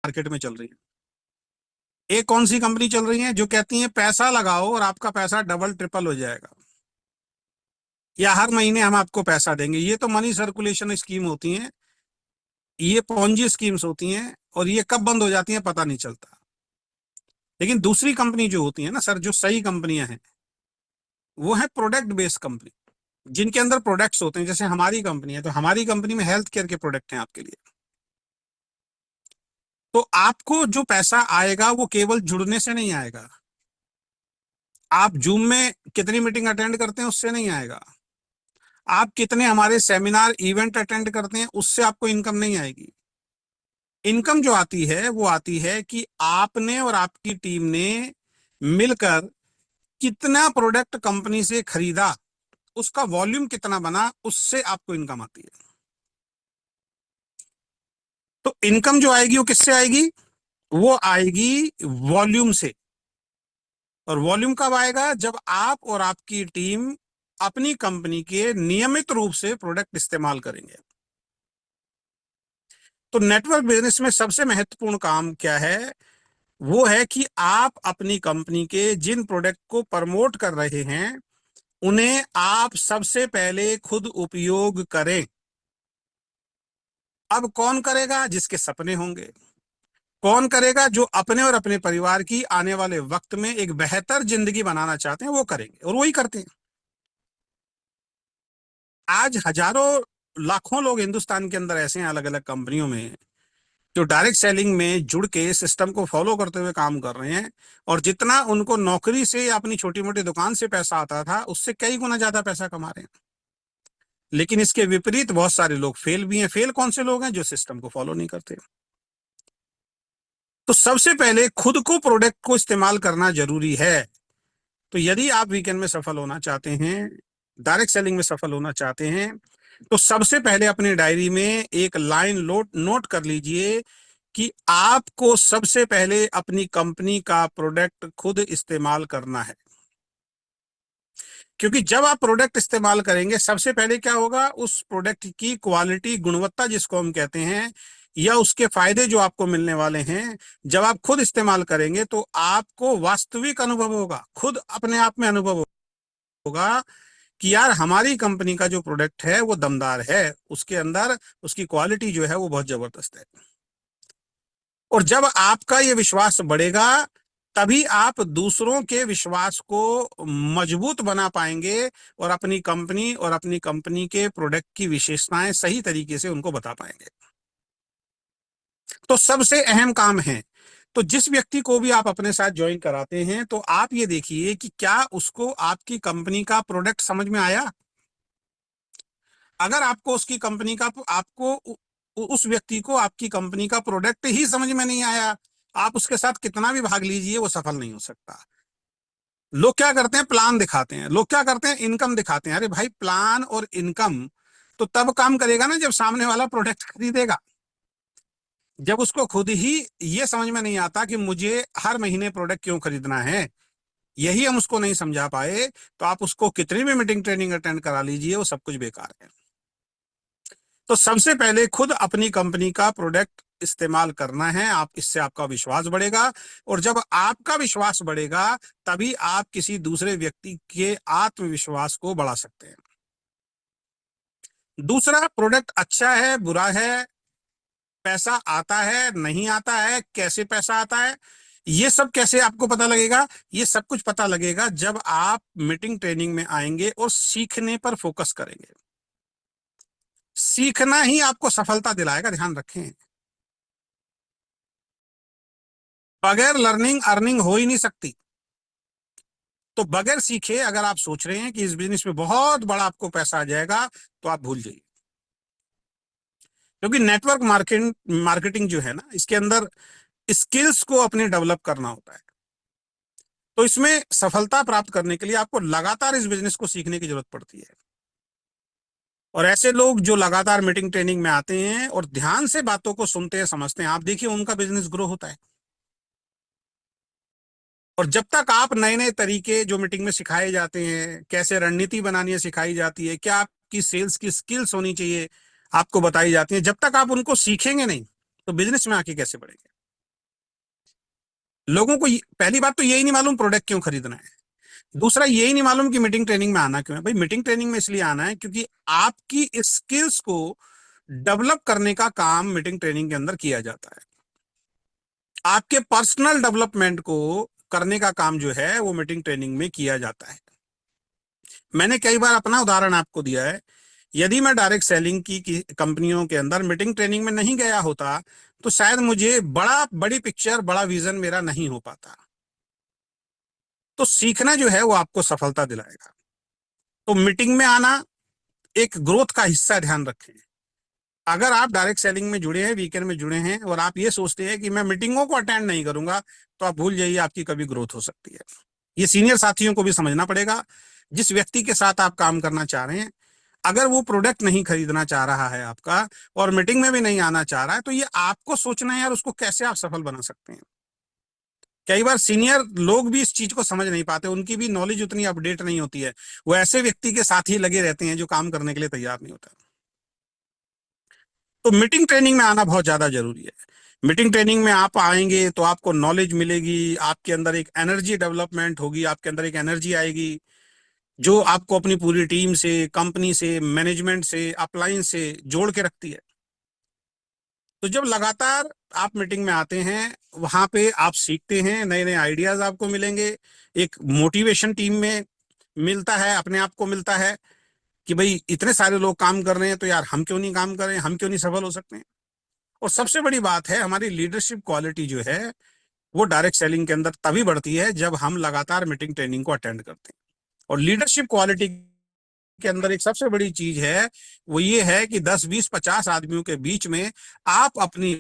Market में चल रही है। एक कौन सी कंपनी चल रही है जो कहती है पैसा लगाओ और आपका पैसा डबल ट्रिपल हो जाएगा, या हर महीने हम आपको पैसा देंगे। ये तो मनी सर्कुलेशन स्कीम होती हैं, ये पॉन्जी स्कीम्स होती हैं, और ये कब बंद हो जाती हैं पता नहीं चलता। लेकिन दूसरी कंपनी जो होती है ना सर, जो सही कंपनियां हैं, वो है प्रोडक्ट बेस्ड कंपनी, जिनके अंदर प्रोडक्ट्स होते हैं। जैसे हमारी कंपनी है, तो हमारी कंपनी में हेल्थ केयर के प्रोडक्ट हैं आपके लिए। तो आपको जो पैसा आएगा वो केवल जुड़ने से नहीं आएगा, आप जूम में कितनी मीटिंग अटेंड करते हैं उससे नहीं आएगा, आप कितने हमारे सेमिनार इवेंट अटेंड करते हैं उससे आपको इनकम नहीं आएगी। इनकम जो आती है वो आती है कि आपने और आपकी टीम ने मिलकर कितना प्रोडक्ट कंपनी से खरीदा, उसका वॉल्यूम कितना बना, उससे आपको इनकम आती है। तो इनकम जो आएगी वो किससे आएगी? वो आएगी वॉल्यूम से। और वॉल्यूम कब आएगा? जब आप और आपकी टीम अपनी कंपनी के नियमित रूप से प्रोडक्ट इस्तेमाल करेंगे। तो नेटवर्क बिजनेस में सबसे महत्वपूर्ण काम क्या है? वो है कि आप अपनी कंपनी के जिन प्रोडक्ट को प्रमोट कर रहे हैं उन्हें आप सबसे पहले खुद उपयोग करें। अब कौन करेगा? जिसके सपने होंगे। कौन करेगा? जो अपने और अपने परिवार की आने वाले वक्त में एक बेहतर जिंदगी बनाना चाहते हैं, वो करेंगे, और वही करते हैं। आज हजारों लाखों लोग हिंदुस्तान के अंदर ऐसे हैं अलग अलग कंपनियों में, जो डायरेक्ट सेलिंग में जुड़ के सिस्टम को फॉलो करते हुए काम कर रहे हैं, और जितना उनको नौकरी से या अपनी छोटी मोटी दुकान से पैसा आता था उससे कई गुना ज्यादा पैसा कमा रहे हैं। लेकिन इसके विपरीत बहुत सारे लोग फेल भी हैं। फेल कौन से लोग हैं? जो सिस्टम को फॉलो नहीं करते। तो सबसे पहले खुद को प्रोडक्ट को इस्तेमाल करना जरूरी है। तो यदि आप वीकेंड में सफल होना चाहते हैं, डायरेक्ट सेलिंग में सफल होना चाहते हैं, तो सबसे पहले अपनी डायरी में एक लाइन नोट कर लीजिए कि आपको सबसे पहले अपनी कंपनी का प्रोडक्ट खुद इस्तेमाल करना है। क्योंकि जब आप प्रोडक्ट इस्तेमाल करेंगे, सबसे पहले क्या होगा? उस प्रोडक्ट की क्वालिटी, गुणवत्ता जिसको हम कहते हैं, या उसके फायदे जो आपको मिलने वाले हैं, जब आप खुद इस्तेमाल करेंगे तो आपको वास्तविक अनुभव होगा, खुद अपने आप में अनुभव होगा कि यार हमारी कंपनी का जो प्रोडक्ट है वो दमदार है, उसके अंदर उसकी क्वालिटी जो है वो बहुत जबरदस्त है। और जब आपका ये विश्वास बढ़ेगा, तभी आप दूसरों के विश्वास को मजबूत बना पाएंगे और अपनी कंपनी के प्रोडक्ट की विशेषताएं सही तरीके से उनको बता पाएंगे। तो सबसे अहम काम है, तो जिस व्यक्ति को भी आप अपने साथ ज्वाइन कराते हैं, तो आप ये देखिए कि क्या उसको आपकी कंपनी का प्रोडक्ट समझ में आया। अगर आपको उसकी कंपनी का आपको उस व्यक्ति को आपकी कंपनी का प्रोडक्ट ही समझ में नहीं आया, आप उसके साथ कितना भी भाग लीजिए वो सफल नहीं हो सकता। लोग क्या करते हैं? प्लान दिखाते हैं। लोग क्या करते हैं? इनकम दिखाते हैं। अरे भाई, प्लान और इनकम तो तब काम करेगा ना जब सामने वाला प्रोडक्ट खरीदेगा। जब उसको खुद ही ये समझ में नहीं आता कि मुझे हर महीने प्रोडक्ट क्यों खरीदना है, यही हम उसको नहीं समझा पाए, तो आप उसको कितनी भी मीटिंग ट्रेनिंग अटेंड करा लीजिए, वो सब कुछ बेकार है। तो सबसे पहले खुद अपनी कंपनी का प्रोडक्ट इस्तेमाल करना है। आप इससे आपका विश्वास बढ़ेगा, और जब आपका विश्वास बढ़ेगा तभी आप किसी दूसरे व्यक्ति के आत्मविश्वास को बढ़ा सकते हैं। दूसरा, प्रोडक्ट अच्छा है बुरा है, पैसा आता है नहीं आता है, कैसे पैसा आता है, ये सब कैसे आपको पता लगेगा? ये सब कुछ पता लगेगा जब आप मीटिंग ट्रेनिंग में आएंगे और सीखने पर फोकस करेंगे। सीखना ही आपको सफलता दिलाएगा, ध्यान रखें। बगैर लर्निंग अर्निंग हो ही नहीं सकती। तो बगैर सीखे अगर आप सोच रहे हैं कि इस बिजनेस में बहुत बड़ा आपको पैसा आ जाएगा, तो आप भूल जाइए। क्योंकि नेटवर्क मार्केटिंग जो है ना, इसके अंदर स्किल्स को अपने डेवलप करना होता है। तो इसमें सफलता प्राप्त करने के लिए आपको लगातार इस बिजनेस को सीखने की जरूरत पड़ती है। और ऐसे लोग जो लगातार मीटिंग ट्रेनिंग में आते हैं और ध्यान से बातों को सुनते हैं, समझते हैं, आप देखिए उनका बिजनेस ग्रो होता है। और जब तक आप नए नए तरीके जो मीटिंग में सिखाए जाते हैं, कैसे रणनीति बनानी है सिखाई जाती है, क्या आपकी सेल्स की स्किल्स होनी चाहिए आपको बताई जाती है, जब तक आप उनको सीखेंगे नहीं तो बिजनेस में आके कैसे बढ़ेंगे। लोगों को पहली बात तो यही नहीं मालूम प्रोडक्ट क्यों खरीदना है। दूसरा यही नहीं मालूम कि मीटिंग ट्रेनिंग में आना क्यों है। भाई मीटिंग ट्रेनिंग में इसलिए आना है क्योंकि आपकी स्किल्स को डेवलप करने का काम मीटिंग ट्रेनिंग के अंदर किया जाता है। आपके पर्सनल डेवलपमेंट को करने का काम जो है वो मीटिंग ट्रेनिंग में किया जाता है। मैंने कई बार अपना उदाहरण आपको दिया है। यदि मैं डायरेक्ट सेलिंग की कंपनियों के अंदर मीटिंग ट्रेनिंग में नहीं गया होता तो शायद मुझे बड़ी पिक्चर, बड़ा विजन मेरा नहीं हो पाता। तो सीखना जो है वो आपको सफलता दिलाएगा। तो मीटिंग में आना एक ग्रोथ का हिस्सा, ध्यान रखें। अगर आप डायरेक्ट सेलिंग में जुड़े हैं, वीकेंड में जुड़े हैं और आप ये सोचते हैं कि मैं मीटिंगों को अटेंड नहीं करूंगा, तो आप भूल जाइए आपकी कभी ग्रोथ हो सकती है। ये सीनियर साथियों को भी समझना पड़ेगा। जिस व्यक्ति के साथ आप काम करना चाह रहे हैं, अगर वो प्रोडक्ट नहीं खरीदना चाह रहा है आपका और मीटिंग में भी नहीं आना चाह रहा है, तो ये आपको सोचना है यार उसको कैसे आप सफल बना सकते हैं। कई बार सीनियर लोग भी इस चीज को समझ नहीं पाते, उनकी भी नॉलेज उतनी अपडेट नहीं होती है। वो ऐसे व्यक्ति के साथ ही लगे रहते हैं जो काम करने के लिए तैयार नहीं होता। तो मीटिंग ट्रेनिंग में आना बहुत ज्यादा जरूरी है। मीटिंग ट्रेनिंग में आप आएंगे तो आपको नॉलेज मिलेगी, आपके अंदर एक एनर्जी डेवलपमेंट होगी, आपके अंदर एक एनर्जी आएगी जो आपको अपनी पूरी टीम से, कंपनी से, मैनेजमेंट से, अपलाइन से जोड़ के रखती है। तो जब लगातार आप मीटिंग में आते हैं, वहां पे आप सीखते हैं, नए नए आइडियाज आपको मिलेंगे। एक मोटिवेशन टीम में मिलता है, अपने आप को मिलता है कि भाई इतने सारे लोग काम कर रहे हैं तो यार हम क्यों नहीं काम करें, हम क्यों नहीं सफल हो सकते हैं। और सबसे बड़ी बात है, हमारी लीडरशिप क्वालिटी जो है वो डायरेक्ट सेलिंग के अंदर तभी बढ़ती है जब हम लगातार मीटिंग ट्रेनिंग को अटेंड करते हैं। और लीडरशिप क्वालिटी के अंदर एक सबसे बड़ी चीज है, वो ये है कि 10, 20, 50 आदमियों के बीच में आप अपनी